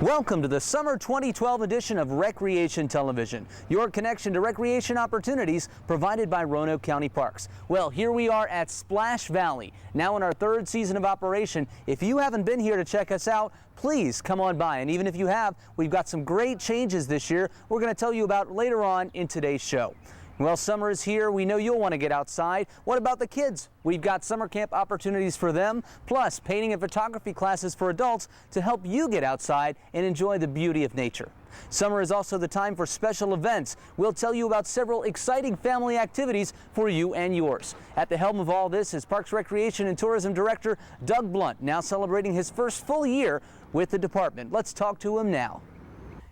Welcome to the summer 2012 edition of Recreation Television, your connection to recreation opportunities provided by Roanoke County Parks. Well, here we are at Splash Valley, now in our third season of operation. If you haven't been here to check us out, please come on by. And even if you have, we've got some great changes this year we're going to tell you about later on in today's show. Well, summer is here. We know you'll want to get outside. What about the kids? We've got summer camp opportunities for them, plus painting and photography classes for adults to help you get outside and enjoy the beauty of nature. Summer is also the time for special events. We'll tell you about several exciting family activities for you and yours. At the helm of all this is Parks, Recreation, and Tourism Director Doug Blunt, now celebrating his first full year with the department. Let's talk to him now.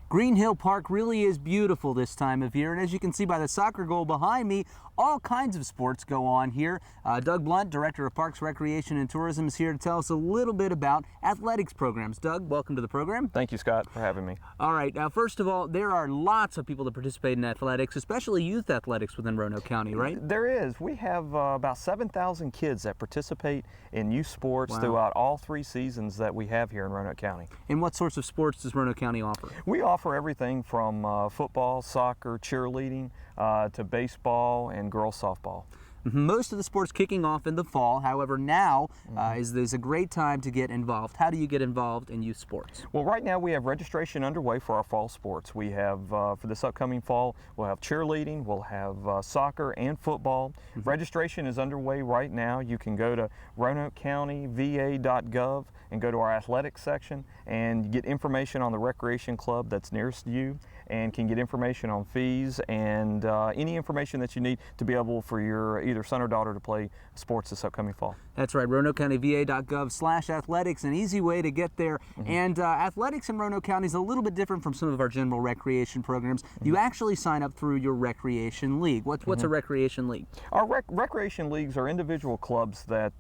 Green Hill Park really is beautiful this time of year, and as you can see by the soccer goal behind me, all kinds of sports go on here. Doug Blunt, Director of Parks, Recreation, and Tourism, is here to tell us a little bit about athletics programs. Doug, welcome to the program. Thank you, Scott, for having me. All right, now first of all, there are lots of people that participate in athletics, especially youth athletics within Roanoke County, right? There is. We have about 7,000 kids that participate in youth sports throughout all three seasons that we have here in Roanoke County. And what sorts of sports does Roanoke County offer? We offer everything from football, soccer, cheerleading, to baseball and girls softball. Most of the sports kicking off in the fall. However, now is a great time to get involved. How do you get involved in youth sports? Well, right now we have registration underway for our fall sports. We have, for this upcoming fall, we'll have cheerleading, we'll have soccer and football. Registration is underway right now. You can go to roanokecountyva.gov and go to our athletics section and get information on the recreation club that's nearest you, and can get information on fees and any information that you need to be able for your either son or daughter to play sports this upcoming fall. That's right, roanokecountyva.gov/athletics, an easy way to get there. And athletics in Roanoke County is a little bit different from some of our general recreation programs. You actually sign up through your recreation league. What's a recreation league? Our recreation leagues are individual clubs that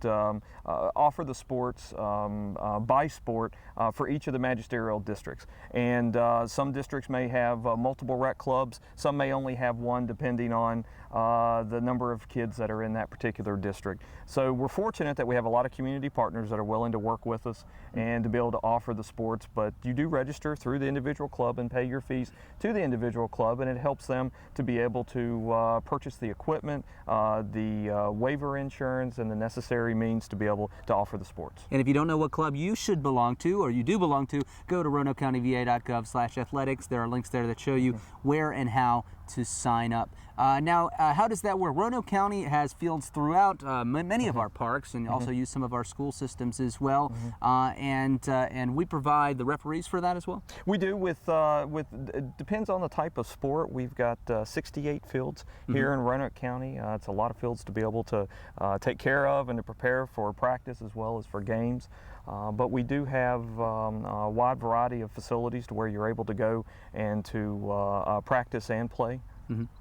offer the sports by sport for each of the magisterial districts. And some districts may have multiple rec clubs, some may only have one, depending on the number of kids that are in that particular district. So we're fortunate that we have a lot of community partners that are willing to work with us and to be able to offer the sports, but you do register through the individual club and pay your fees to the individual club, and it helps them to be able to purchase the equipment, the waiver insurance, and the necessary means to be able to offer the sports. And if you don't know what club you should belong to, or you do belong to, go to roanokecountyva.gov/athletics. There are links there that show you where and how to sign up. Now, how does that work? Roanoke County has fields throughout many of our parks, and also use some of our school systems as well. And we provide the referees for that as well. We do. It depends on the type of sport. We've got 68 fields here in Roanoke County. It's a lot of fields to be able to take care of and to prepare for practice as well as for games. But we do have a wide variety of facilities to where you're able to go and to practice and play.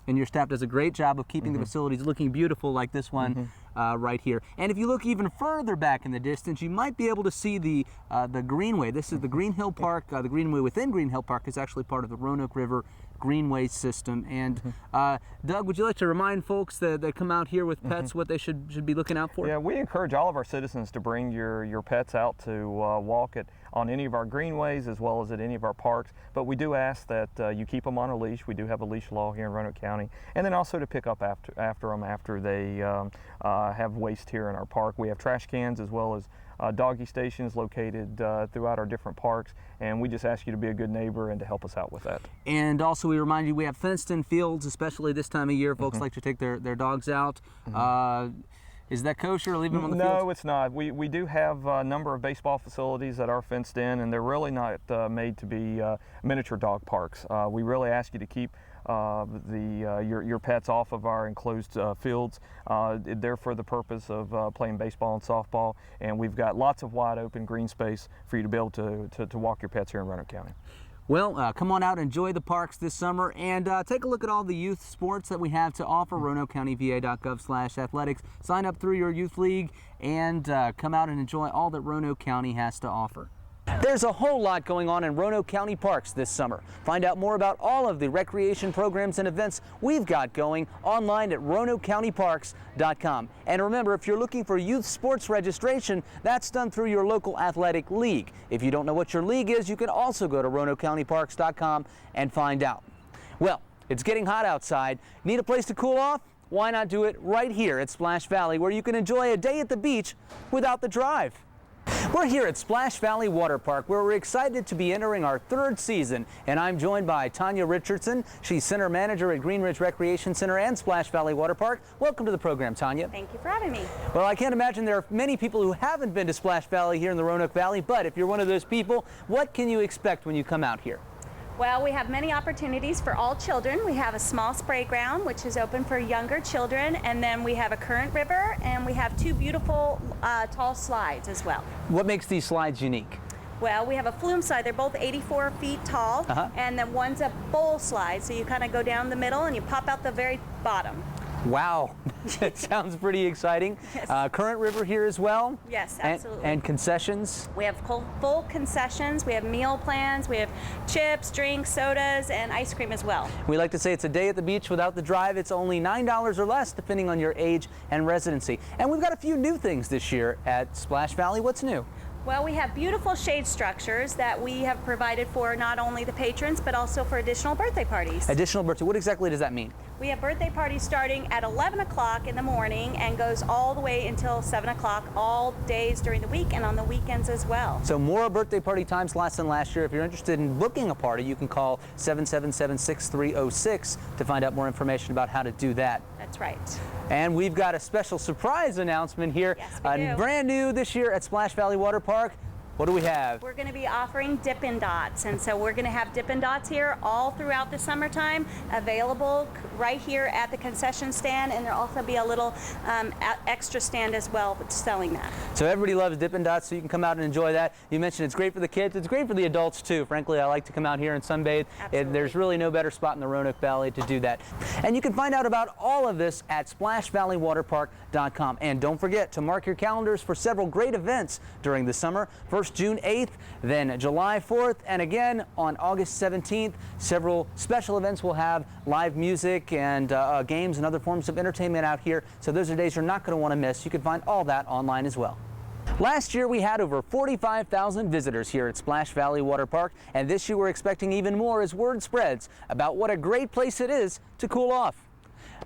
And your staff does a great job of keeping the facilities looking beautiful like this one right here. And if you look even further back in the distance, you might be able to see the Greenway. This is the Green Hill Park. The Greenway within Green Hill Park is actually part of the Roanoke River Greenway system. And Doug, would you like to remind folks that come out here with pets what they should be looking out for? Yeah, we encourage all of our citizens to bring your pets out to walk on any of our greenways as well as at any of our parks. But we do ask that you keep them on a leash. We do have a leash law here in Roanoke County. And then also to pick up after them after they have waste here in our park. We have trash cans as well as doggy stations located throughout our different parks, and we just ask you to be a good neighbor and to help us out with that. And also we remind you we have fenced-in fields, especially this time of year. Folks like to take their dogs out. Is that kosher, or leave them on the field? No, it's not. We do have a number of baseball facilities that are fenced in, and they're really not made to be miniature dog parks. We really ask you to keep your pets off of our enclosed fields. They're for the purpose of playing baseball and softball, and we've got lots of wide open green space for you to be able to walk your pets here in Roanoke County. Well, come on out, enjoy the parks this summer, and take a look at all the youth sports that we have to offer. roanokecountyva.gov/athletics. Sign up through your youth league and come out and enjoy all that Roanoke County has to offer. There's a whole lot going on in Roanoke County Parks this summer. Find out more about all of the recreation programs and events we've got going online at RoanokeCountyParks.com. And remember, if you're looking for youth sports registration, that's done through your local athletic league. If you don't know what your league is, you can also go to RoanokeCountyParks.com and find out. Well, it's getting hot outside. Need a place to cool off? Why not do it right here at Splash Valley, where you can enjoy a day at the beach without the drive? We're here at Splash Valley Water Park, where we're excited to be entering our third season, and I'm joined by Tanya Richardson. She's Center Manager at Green Ridge Recreation Center and Splash Valley Water Park. Welcome to the program, Tanya. Thank you for having me. Well, I can't imagine there are many people who haven't been to Splash Valley here in the Roanoke Valley, but if you're one of those people, what can you expect when you come out here? Well, we have many opportunities for all children. We have a small spray ground, which is open for younger children, and then we have a current river, and we have two beautiful tall slides as well. What makes these slides unique? Well, we have a flume slide. They're both 84 feet tall, and then one's a bowl slide, so you kind of go down the middle and you pop out the very bottom. Wow, that sounds pretty exciting. Yes. Current river here as well? Yes, absolutely. And concessions? We have full concessions. We have meal plans. We have chips, drinks, sodas, and ice cream as well. We like to say it's a day at the beach without the drive. It's only $9 or less, depending on your age and residency. And we've got a few new things this year at Splash Valley. What's new? Well, we have beautiful shade structures that we have provided for not only the patrons, but also for additional birthday parties. Additional birthday, what exactly does that mean? We have birthday parties starting at 11 o'clock in the morning and goes all the way until 7 o'clock all days during the week and on the weekends as well. So more birthday party times less than last year. If you're interested in booking a party, you can call 777-6306 to find out more information about how to do that. That's right. And we've got a special surprise announcement here. Yes, we do. Brand new this year at Splash Valley Water Park. What do we have? We're going to be offering Dippin' Dots, and so we're going to have Dippin' Dots here all throughout the summertime, available right here at the concession stand, and there'll also be a little extra stand as well selling that. So everybody loves Dippin' Dots, so you can come out and enjoy that. You mentioned it's great for the kids. It's great for the adults too. Frankly, I like to come out here and sunbathe. There's really no better spot in the Roanoke Valley to do that. And you can find out about all of this at SplashValleyWaterPark.com. And don't forget to mark your calendars for several great events during the summer. First June 8th, then July 4th, and again on August 17th. Several special events will have live music and games and other forms of entertainment out here. So those are days you're not going to want to miss. You can find all that online as well. Last year we had over 45,000 visitors here at Splash Valley Water Park, and this year we're expecting even more as word spreads about what a great place it is to cool off.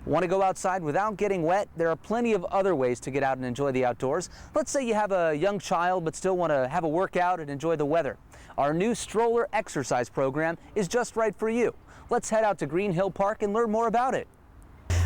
Want to go outside without getting wet? There are plenty of other ways to get out and enjoy the outdoors. Let's say you have a young child but still want to have a workout and enjoy the weather. Our new stroller exercise program is just right for you. Let's head out to Green Hill Park and learn more about it.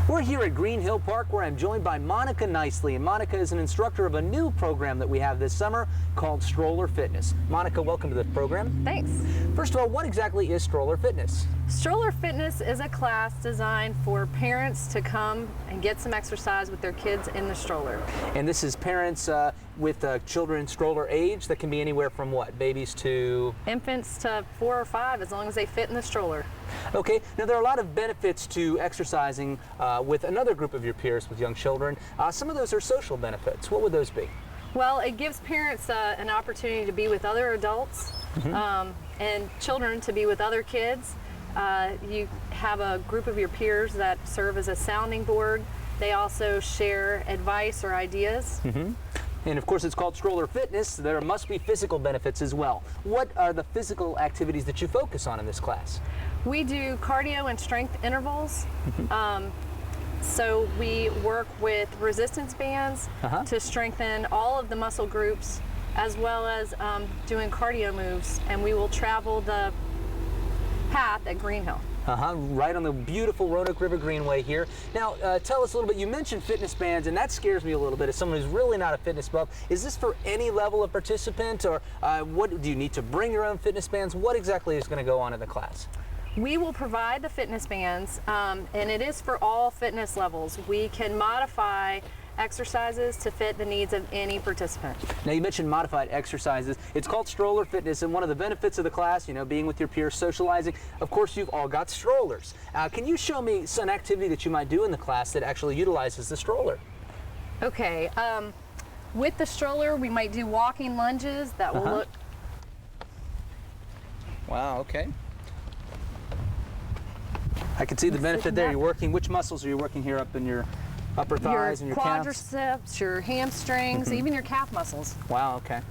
We're here at Green Hill Park, where I'm joined by Monica Nicely, and Monica is an instructor of a new program that we have this summer called Stroller Fitness. Monica, welcome to the program. Thanks. First of all, what exactly is Stroller Fitness? Stroller Fitness is a class designed for parents to come and get some exercise with their kids in the stroller. And this is parents with children stroller age that can be anywhere from what? Babies to? Infants to 4 or 5, as long as they fit in the stroller. Okay, now there are a lot of benefits to exercising with another group of your peers with young children. Some of those are social benefits. What would those be? Well, it gives parents an opportunity to be with other adults and children to be with other kids. You have a group of your peers that serve as a sounding board. They also share advice or ideas. And of course, it's called Stroller Fitness. There must be physical benefits as well. What are the physical activities that you focus on in this class? We do cardio and strength intervals. So we work with resistance bands to strengthen all of the muscle groups, as well as doing cardio moves. And we will travel the path at Green Hill. Right on the beautiful Roanoke River Greenway here. Now, tell us a little bit. You mentioned fitness bands, and that scares me a little bit as someone who's really not a fitness buff. Is this for any level of participant, or what do you need to bring your own fitness bands? What exactly is going to go on in the class? We will provide the fitness bands, and it is for all fitness levels. We can modify exercises to fit the needs of any participant. Now, you mentioned modified exercises. It's called Stroller Fitness, and one of the benefits of the class, you know, being with your peers, socializing, of course, you've all got strollers. Can you show me some activity that you might do in the class that actually utilizes the stroller? Okay. With the stroller, we might do walking lunges that will look Wow, okay. I can see the benefit there. You're working, which muscles are you working here up in your upper thighs and your calves? Quadriceps, your hamstrings, even your calf muscles. Wow, okay.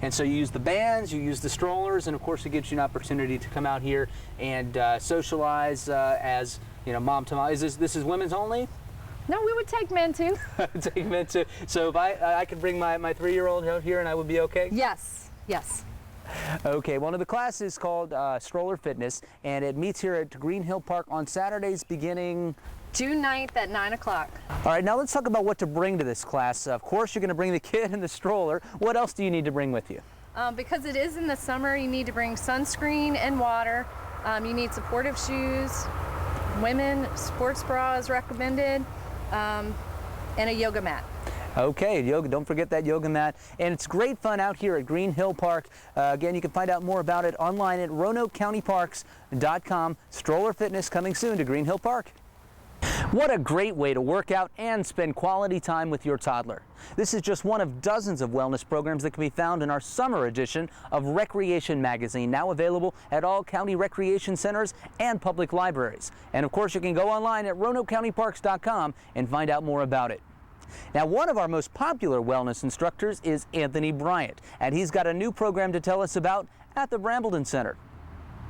And so you use the bands, you use the strollers, and of course it gives you an opportunity to come out here and socialize as, you know, mom to mom. This is women's only? No, we would take men too. Take men too. So if I could bring my 3-year-old out here and I would be okay? Yes, yes. Okay, one of the classes is called Stroller Fitness, and it meets here at Green Hill Park on Saturdays beginning June 9th at 9 o'clock. All right, now let's talk about what to bring to this class. Of course, you're going to bring the kid in the stroller. What else do you need to bring with you? Because it is in the summer, you need to bring sunscreen and water. You need supportive shoes. Women, sports bra is recommended, and a yoga mat. Okay, yoga, don't forget that yoga mat. And it's great fun out here at Green Hill Park. Again, you can find out more about it online at RoanokeCountyParks.com. Stroller Fitness coming soon to Green Hill Park. What a great way to work out and spend quality time with your toddler. This is just one of dozens of wellness programs that can be found in our summer edition of Recreation Magazine, now available at all county recreation centers and public libraries. And of course, you can go online at RoanokeCountyParks.com and find out more about it. Now, one of our most popular wellness instructors is Anthony Bryant, and he's got a new program to tell us about at the Brambleton Center.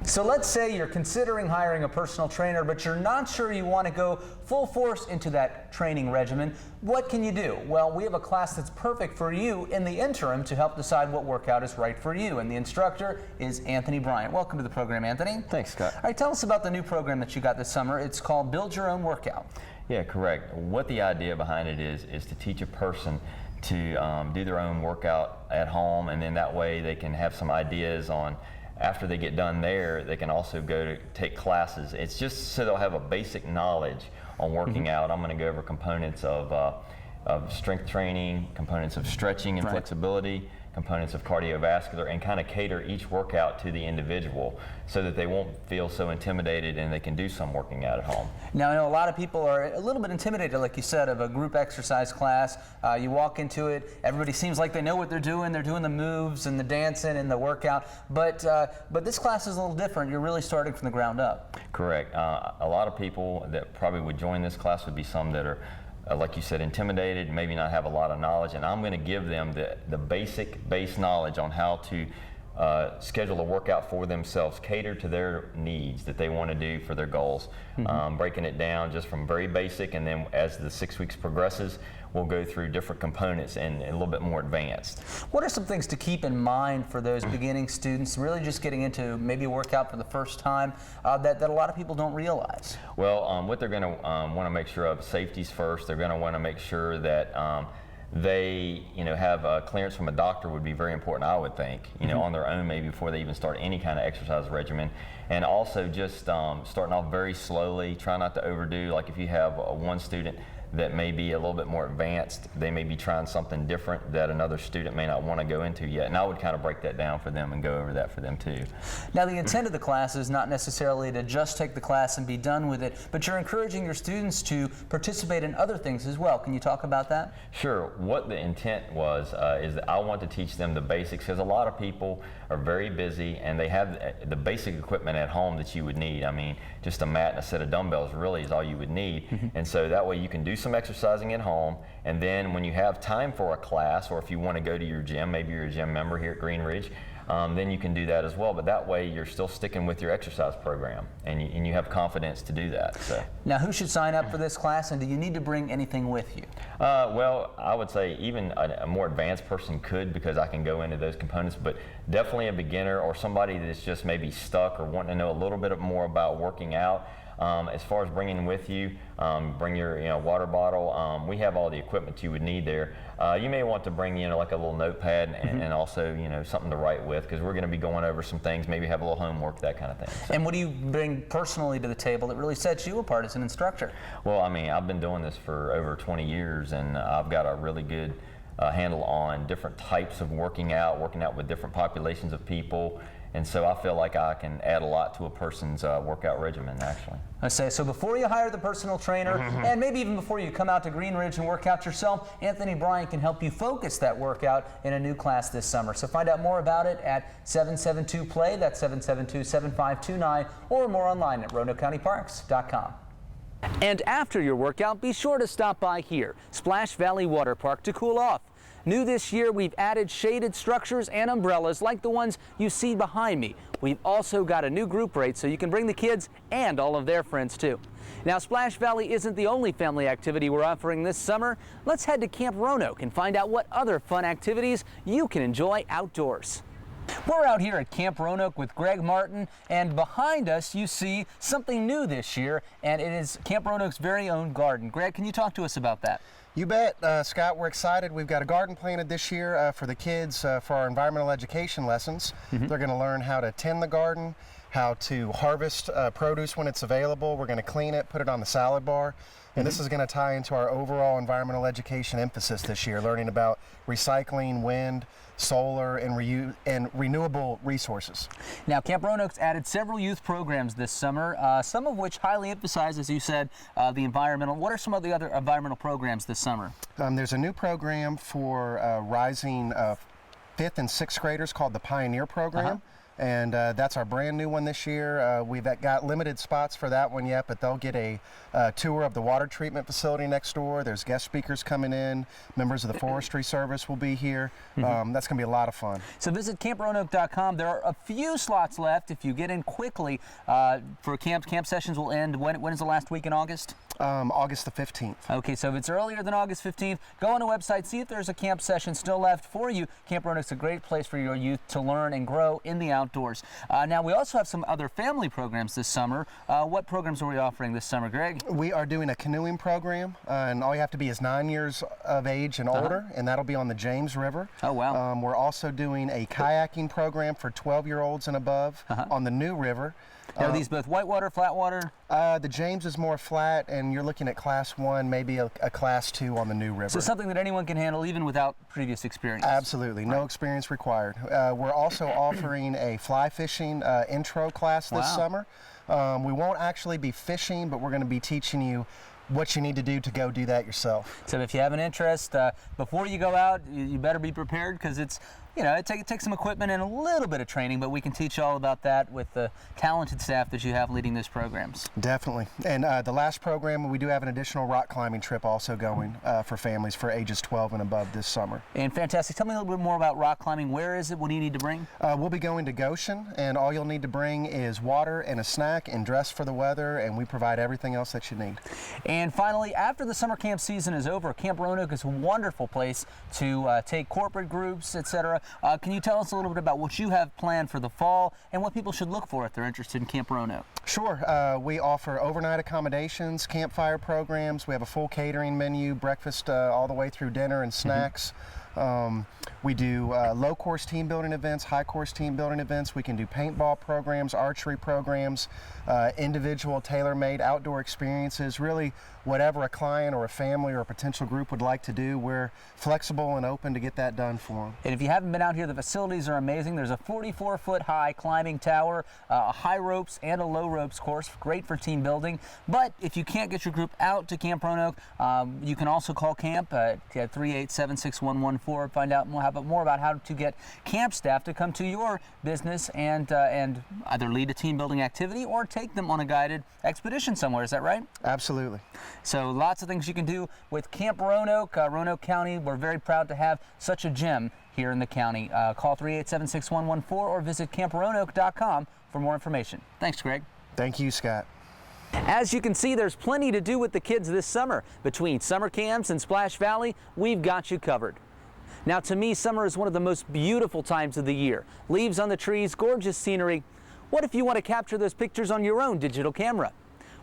So let's say you're considering hiring a personal trainer, but you're not sure you want to go full force into that training regimen. What can you do? Well, we have a class that's perfect for you in the interim to help decide what workout is right for you. And the instructor is Anthony Bryant. Welcome to the program, Anthony. Thanks, Scott. All right, tell us about the new program that you got this summer. It's called Build Your Own Workout. Yeah, correct. What the idea behind it is to teach a person to do their own workout at home, and then that way they can have some ideas on, after they get done there, they can also go to take classes. It's just so they'll have a basic knowledge on working out. I'm going to go over components of strength training, components of stretching and flexibility, components of cardiovascular, and kind of cater each workout to the individual so that they won't feel so intimidated and they can do some working out at home. Now, I know a lot of people are a little bit intimidated, like you said, of a group exercise class. You walk into it, everybody seems like they know what they're doing the moves and the dancing and the workout, but this class is a little different. You're really starting from the ground up. Correct. A lot of people that probably would join this class would be some that are like you said, intimidated, maybe not have a lot of knowledge, and I'm going to give them the base knowledge on how to schedule a workout for themselves, cater to their needs that they want to do for their goals, breaking it down just from very basic, and then as the 6 weeks progresses, we'll go through different components and a little bit more advanced. What are some things to keep in mind for those beginning students, really just getting into maybe a workout for the first time that a lot of people don't realize? Well, what they're going to want to make sure of, safety's first. They're going to want to make sure that they, have clearance from a doctor would be very important, I would think, on their own maybe before they even start any kind of exercise regimen. And also just starting off very slowly, try not to overdo. Like if you have one student that may be a little bit more advanced, they may be trying something different that another student may not want to go into yet. And I would kind of break that down for them and go over that for them too. Now, the intent of the class is not necessarily to just take the class and be done with it, but you're encouraging your students to participate in other things as well. Can you talk about that? Sure. What the intent was is that I want to teach them the basics, because a lot of people are very busy and they have the basic equipment at home that you would need. I mean, just a mat and a set of dumbbells really is all you would need. And so that way you can do some exercising at home, and then when you have time for a class, or if you want to go to your gym, maybe you're a gym member here at Green Ridge, then you can do that as well. But that way you're still sticking with your exercise program, and you have confidence to do that. So. Now, who should sign up for this class, and do you need to bring anything with you? Well, I would say even a more advanced person could, because I can go into those components, but definitely a beginner or somebody that's just maybe stuck or wanting to know a little bit more about working out. As far as bringing with you, bring your water bottle. We have all the equipment you would need there. You may want to bring like a little notepad and also something to write with, because we're going to be going over some things. Maybe have a little homework, that kind of thing. So. And what do you bring personally to the table that really sets you apart as an instructor? Well, I mean, I've been doing this for over 20 years, and I've got a really good handle on different types of working out with different populations of people. And so I feel like I can add a lot to a person's workout regimen, actually. I say, so before you hire the personal trainer, and maybe even before you come out to Green Ridge and work out yourself, Anthony Bryant can help you focus that workout in a new class this summer. So find out more about it at 772-PLAY, that's 772-7529, or more online at RoanokeCountyParks.com. And after your workout, be sure to stop by here, Splash Valley Water Park, to cool off. New this year, we've added shaded structures and umbrellas like the ones you see behind me. We've also got a new group rate so you can bring the kids and all of their friends too. Now, Splash Valley isn't the only family activity we're offering this summer. Let's head to Camp Roanoke and find out what other fun activities you can enjoy outdoors. We're out here at Camp Roanoke with Greg Martin, and behind us you see something new this year, and it is Camp Roanoke's very own garden. Greg, can you talk to us about that? You bet, Scott. We're excited. We've got a garden planted this year for the kids for our environmental education lessons. They're going to learn how to tend the garden, how to harvest produce when it's available. We're going to clean it, put it on the salad bar. And this is going to tie into our overall environmental education emphasis this year, learning about recycling, wind, solar, and renewable resources. Now, Camp Roanoke's added several youth programs this summer, some of which highly emphasize, as you said, the environmental. What are some of the other environmental programs this summer? There's a new program for rising 5th and 6th graders called the Pioneer Program. And that's our brand new one this year. We've got limited spots for that one yet, but they'll get a tour of the water treatment facility next door. There's guest speakers coming in. Members of the Forestry Service will be here. That's going to be a lot of fun. So visit camproanoke.com. There are a few slots left if you get in quickly for camp. Camp sessions will end. When is the last week in August? August the 15th. Okay, so if it's earlier than August 15th, go on the website, see if there's a camp session still left for you. Camp Roanoke's a great place for your youth to learn and grow in the outdoors. Now, we also have some other family programs this summer. What programs are we offering this summer, Greg? We are doing a canoeing program, and all you have to be is 9 years of age and older, and that'll be on the James River. Oh, wow. We're also doing a kayaking program for 12-year-olds and above on the New River. Are these both whitewater, flat water? The James is more flat, and you're looking at Class 1, maybe a Class 2 on the New River. So something that anyone can handle even without previous experience? Absolutely, no experience required. We're also offering a fly fishing intro class this summer. We won't actually be fishing, but we're going to be teaching you what you need to do to go do that yourself. So if you have an interest, before you go out, you better be prepared, because it's, you know, it takes some equipment and a little bit of training, but we can teach you all about that with the talented staff that you have leading these programs. Definitely. And the last program, we do have an additional rock climbing trip also going for families for ages 12 and above this summer. And fantastic. Tell me a little bit more about rock climbing. Where is it? What do you need to bring? We'll be going to Goshen, and all you'll need to bring is water and a snack and dress for the weather, and we provide everything else that you need. And finally, after the summer camp season is over, Camp Roanoke is a wonderful place to take corporate groups, etc. Can you tell us a little bit about what you have planned for the fall and what people should look for if they're interested in Camp Roanoke? Sure. We offer overnight accommodations, campfire programs. We have a full catering menu, breakfast all the way through dinner and snacks. We do low-course team building events, high-course team building events. We can do paintball programs, archery programs, individual tailor-made outdoor experiences. Really, whatever a client or a family or a potential group would like to do, we're flexible and open to get that done for them. And if you haven't been out here, the facilities are amazing. There's a 44-foot high climbing tower, a high ropes and a low ropes course, great for team building. But if you can't get your group out to Camp Roanoke, you can also call camp at 3876114. Find out more about how to get camp staff to come to your business and either lead a team building activity or take them on a guided expedition somewhere. Is that right? Absolutely. So lots of things you can do with Camp Roanoke. Roanoke County, we're very proud to have such a gem here in the county. Call 3876114 or visit camproanoke.com for more information. Thanks, Greg. Thank you, Scott. As you can see, there's plenty to do with the kids this summer. Between summer camps and Splash Valley, we've got you covered. Now, to me, summer is one of the most beautiful times of the year. Leaves on the trees, gorgeous scenery. What if you want to capture those pictures on your own digital camera?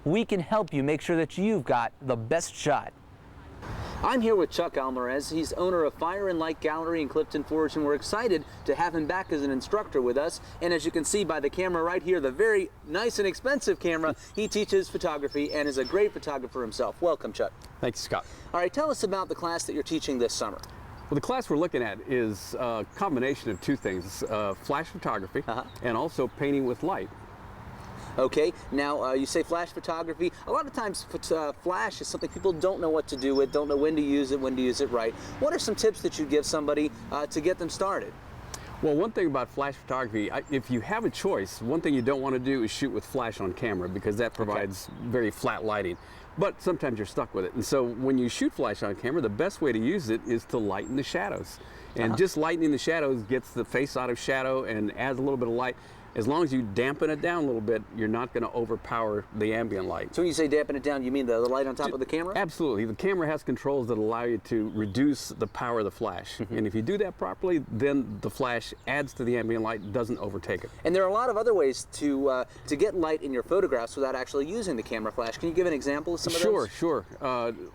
We can help you make sure that you've got the best shot. I'm here with Chuck Alvarez. He's owner of Fire and Light Gallery in Clifton Forge, and we're excited to have him back as an instructor with us. And as you can see by the camera right here, the very nice and expensive camera, he teaches photography and is a great photographer himself. Welcome, Chuck. Thank you, Scott. All right, tell us about the class that you're teaching this summer. Well, the class we're looking at is a combination of two things, flash photography and also painting with light. Okay, now you say flash photography. A lot of times flash is something people don't know what to do with, don't know when to use it right. What are some tips that you'd give somebody to get them started? Well, one thing about flash photography, if you have a choice, one thing you don't want to do is shoot with flash on camera because that provides very flat lighting. But sometimes you're stuck with it. And so when you shoot flash on camera, the best way to use it is to lighten the shadows. And just lightening the shadows gets the face out of shadow and adds a little bit of light. As long as you dampen it down a little bit, you're not going to overpower the ambient light. So when you say dampen it down, you mean the light on top of the camera? Absolutely. The camera has controls that allow you to reduce the power of the flash. And if you do that properly, then the flash adds to the ambient light, doesn't overtake it. And there are a lot of other ways to get light in your photographs without actually using the camera flash. Can you give an example of some of those? Sure.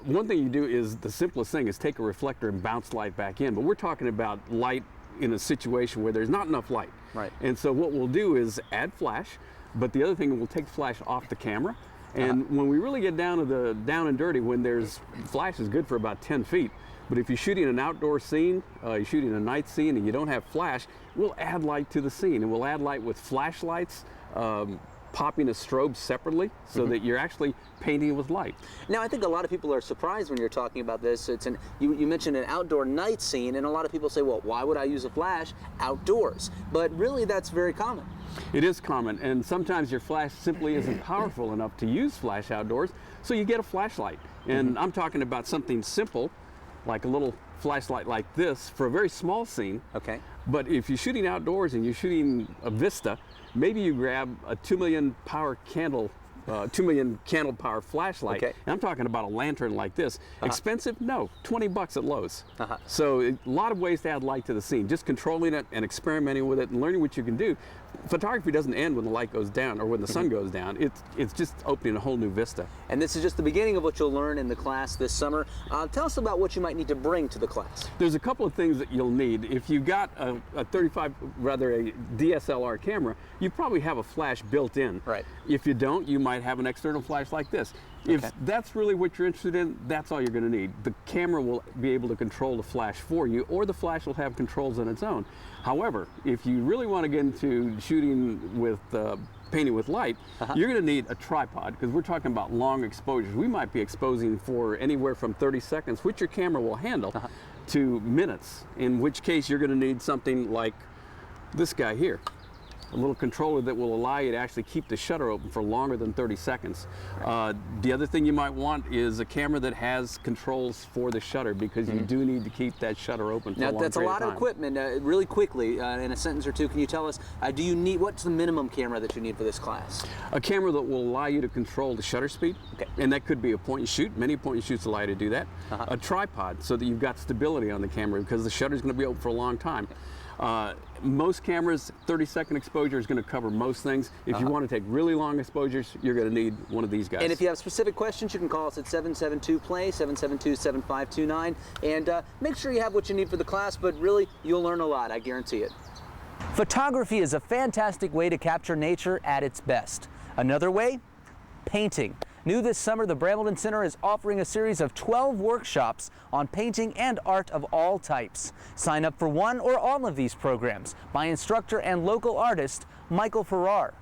One thing you do is, the simplest thing is take a reflector and bounce light back in. But we're talking about light in a situation where there's not enough light. Right. And so what we'll do is add flash, but the other thing, we'll take the flash off the camera. And when we really get down to the down and dirty, when there's flash is good for about 10 feet. But if you're shooting an outdoor scene, you're shooting a night scene and you don't have flash, we'll add light to the scene. And we'll add light with flashlights, popping a strobe separately so that you're actually painting with light. Now, I think a lot of people are surprised when you're talking about this. You mentioned an outdoor night scene, and a lot of people say, well, why would I use a flash outdoors? But really, that's very common. It is common, and sometimes your flash simply isn't powerful enough to use flash outdoors, so you get a flashlight. And I'm talking about something simple, like a little flashlight like this for a very small scene. Okay. But if you're shooting outdoors and you're shooting a vista, maybe you grab a 2 million power candle, 2 million candle power flashlight. Okay. And I'm talking about a lantern like this. Expensive? No, 20 bucks at Lowe's. So a lot of ways to add light to the scene. Just controlling it and experimenting with it and learning what you can do. Photography doesn't end when the light goes down or when the sun goes down. It's just opening a whole new vista. And this is just the beginning of what you'll learn in the class this summer. Tell us about what you might need to bring to the class. There's a couple of things that you'll need. If you've got a DSLR camera, you probably have a flash built in. Right. If you don't, you might have an external flash like this. If that's really what you're interested in, that's all you're going to need. The camera will be able to control the flash for you, or the flash will have controls on its own. However, if you really want to get into shooting with painting with light, you're going to need a tripod, because we're talking about long exposures. We might be exposing for anywhere from 30 seconds, which your camera will handle, to minutes, in which case you're going to need something like this guy here. A little controller that will allow you to actually keep the shutter open for longer than 30 seconds. The other thing you might want is a camera that has controls for the shutter, because you do need to keep that shutter open for a long period of time. Now, that's a lot of equipment. Really quickly, in a sentence or two, can you tell us, what's the minimum camera that you need for this class? A camera that will allow you to control the shutter speed, and that could be a point and shoot. Many point and shoots allow you to do that. A tripod, so that you've got stability on the camera, because the shutter is going to be open for a long time. Most cameras, 30-second exposure is going to cover most things. If you want to take really long exposures, you're going to need one of these guys. And if you have specific questions, you can call us at 772-PLAY, 772-7529, and make sure you have what you need for the class, but really, you'll learn a lot, I guarantee it. Photography is a fantastic way to capture nature at its best. Another way? Painting. New this summer, the Brambleton Center is offering a series of 12 workshops on painting and art of all types. Sign up for one or all of these programs by instructor and local artist Michael Farrar.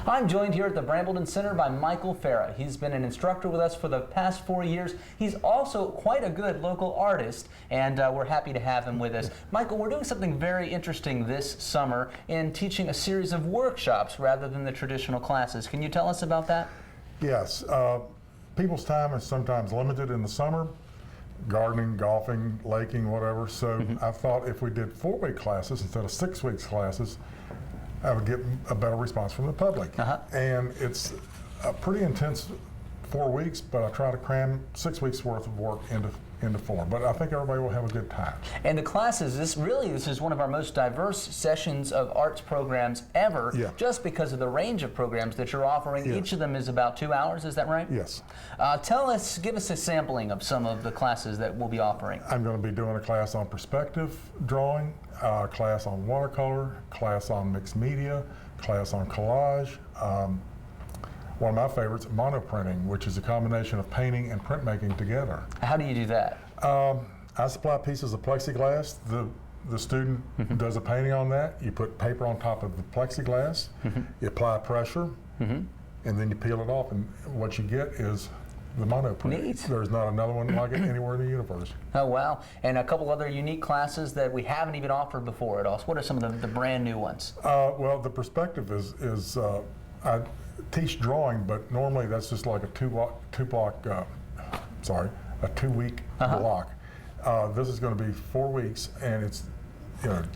I'm joined here at the Brambleton Center by Michael Farrar. He's been an instructor with us for the past 4 years. He's also quite a good local artist, and we're happy to have him with us. Michael, we're doing something very interesting this summer in teaching a series of workshops rather than the traditional classes. Can you tell us about that? Yes, people's time is sometimes limited in the summer, gardening, golfing, laking, whatever. So I thought if we did 4-week classes instead of 6 weeks classes, I would get a better response from the public. And it's a pretty intense 4 weeks, but I try to cram 6 weeks worth of work into 4. But I think everybody will have a good time. And the classes, this is one of our most diverse sessions of arts programs ever, just because of the range of programs that you're offering. Each of them is about 2 hours, is that right? Yes. Give us a sampling of some of the classes that we'll be offering. I'm going to be doing a class on perspective drawing, a class on watercolor, class on mixed media, class on collage. One of my favorites, monoprinting, which is a combination of painting and printmaking together. How do you do that? I supply pieces of plexiglass. The student does a painting on that. You put paper on top of the plexiglass, you apply pressure, and then you peel it off, and what you get is the monoprint. Neat. There's not another one like it anywhere in the universe. Oh, wow. And a couple other unique classes that we haven't even offered before at all. So what are some of the brand new ones? Well, the perspective is I teach drawing, but normally that's just like a two-week block. This is going to be 4 weeks, and it's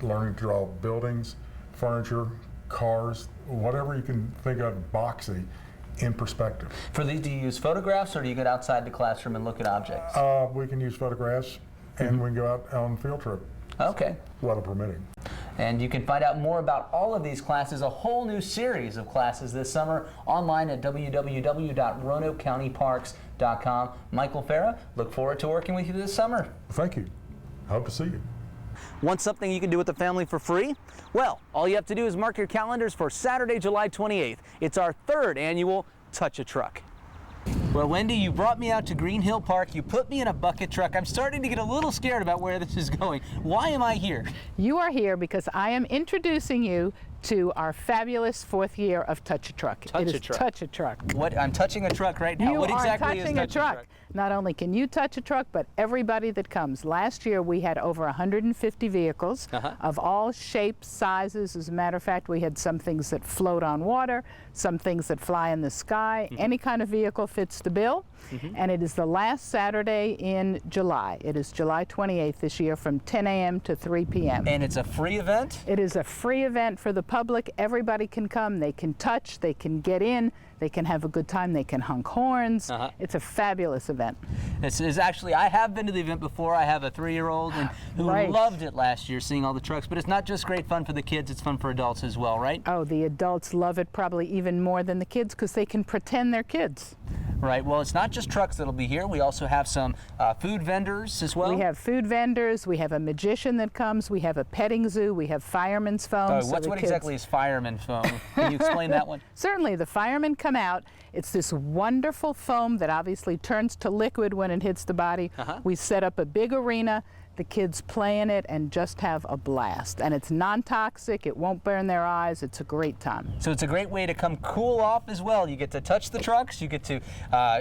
learning to draw buildings, furniture, cars, whatever you can think of boxy in perspective. For these, do you use photographs or do you get outside the classroom and look at objects? We can use photographs, and we can go out on field trip. Okay. Weather permitting. And you can find out more about all of these classes, a whole new series of classes this summer, online at www.roanokecountyparks.com. Michael Farah, look forward to working with you this summer. Thank you. Hope to see you. Want something you can do with the family for free? Well, all you have to do is mark your calendars for Saturday, July 28th. It's our 3rd annual Touch a Truck. Well, Wendy, you brought me out to Green Hill Park. You put me in a bucket truck. I'm starting to get a little scared about where this is going. Why am I here? You are here because I am introducing you to our fabulous 4th year of Touch a Truck. Touch it a is Truck. Touch a Truck. What? I'm touching a truck right now. You What are exactly touching is a truck. Not only can you touch a truck, but everybody that comes. Last year we had over 150 vehicles of all shapes, sizes. As a matter of fact, we had some things that float on water, some things that fly in the sky. Any kind of vehicle fits the bill. And it is the last Saturday in July. It is July 28th this year from 10 a.m. to 3 p.m. And it's a free event? It is a free event for the public. Everybody can come. They can touch. They can get in. They can have a good time. They can honk horns. It's a fabulous event. This is actually, I have been to the event before. I have a 3-year-old and who loved it last year, seeing all the trucks. But it's not just great fun for the kids, it's fun for adults as well, right? Oh, the adults love it probably even more than the kids because they can pretend they're kids. Right. Well, it's not just trucks that'll be here. We also have some food vendors as well. We have food vendors. We have a magician that comes. We have a petting zoo. We have fireman's foam. What exactly is fireman's foam? Can you explain that one? Certainly. The firemen come out. It's this wonderful foam that obviously turns to liquid when it hits the body. We set up a big arena. The kids play in it and just have a blast. And it's non-toxic, it won't burn their eyes, it's a great time. So it's a great way to come cool off as well. You get to touch the trucks, you get to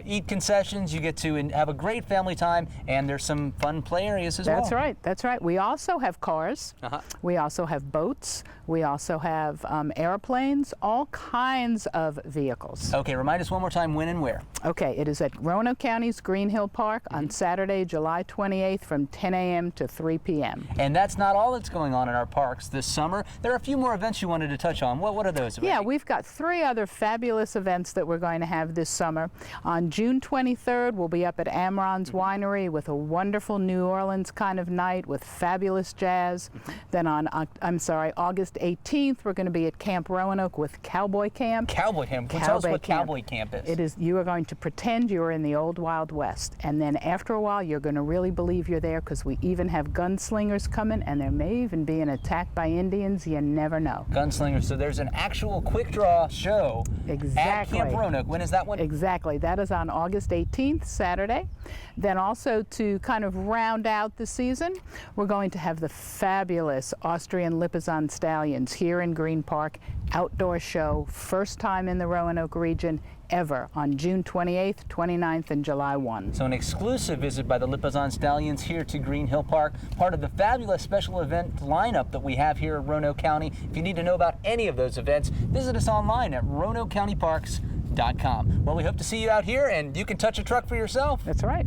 eat concessions, you get to have a great family time, and there's some fun play areas as well. That's right, that's right. We also have cars, we also have boats, we also have airplanes, all kinds of vehicles. Okay, remind us one more time when and where. Okay, it is at Roanoke County's Green Hill Park on Saturday, July 28th from 10 a.m. to 3 p.m. And that's not all that's going on in our parks this summer. There are a few more events you wanted to touch on. What are those? Yeah, we've got 3 other fabulous events that we're going to have this summer. On June 23rd, we'll be up at Amron's Winery with a wonderful New Orleans kind of night with fabulous jazz. Then on, August 18th, we're going to be at Camp Roanoke with Cowboy Camp. Cowboy Camp? Tell us what Cowboy Camp is. It is, you are going to pretend you are in the old Wild West. And then after a while, you're going to really believe you're there because we even have gunslingers coming, and there may even be an attack by Indians. You never know. Gunslingers. So there's an actual quick draw show at Camp Roanoke. When is that one? Exactly. That is on August 18th, Saturday. Then also to kind of round out the season, we're going to have the fabulous Austrian Lipizzan stallions here in Green Park. Outdoor show, first time in the Roanoke region ever, on June 28th, 29th, and July 1. So an exclusive visit by the Lipizzan Stallions here to Green Hill Park, part of the fabulous special event lineup that we have here at Roanoke County. If you need to know about any of those events, visit us online at RoanokeCountyParks.com. Well, we hope to see you out here, and you can touch a truck for yourself. That's right.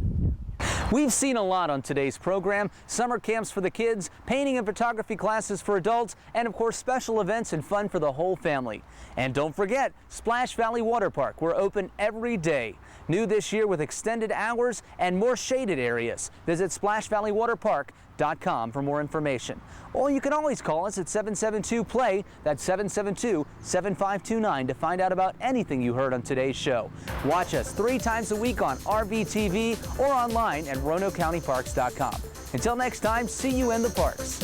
We've seen a lot on today's program: summer camps for the kids, painting and photography classes for adults, and of course special events and fun for the whole family. And don't forget, Splash Valley Water Park. We're open every day. New this year with extended hours and more shaded areas. Visit SplashValleyWaterPark.com for more information. Or you can always call us at 772-PLAY, that's 772-7529, to find out about anything you heard on today's show. Watch us 3 times a week on RVTV or online at RoanokeCountyParks.com. Until next time, see you in the parks.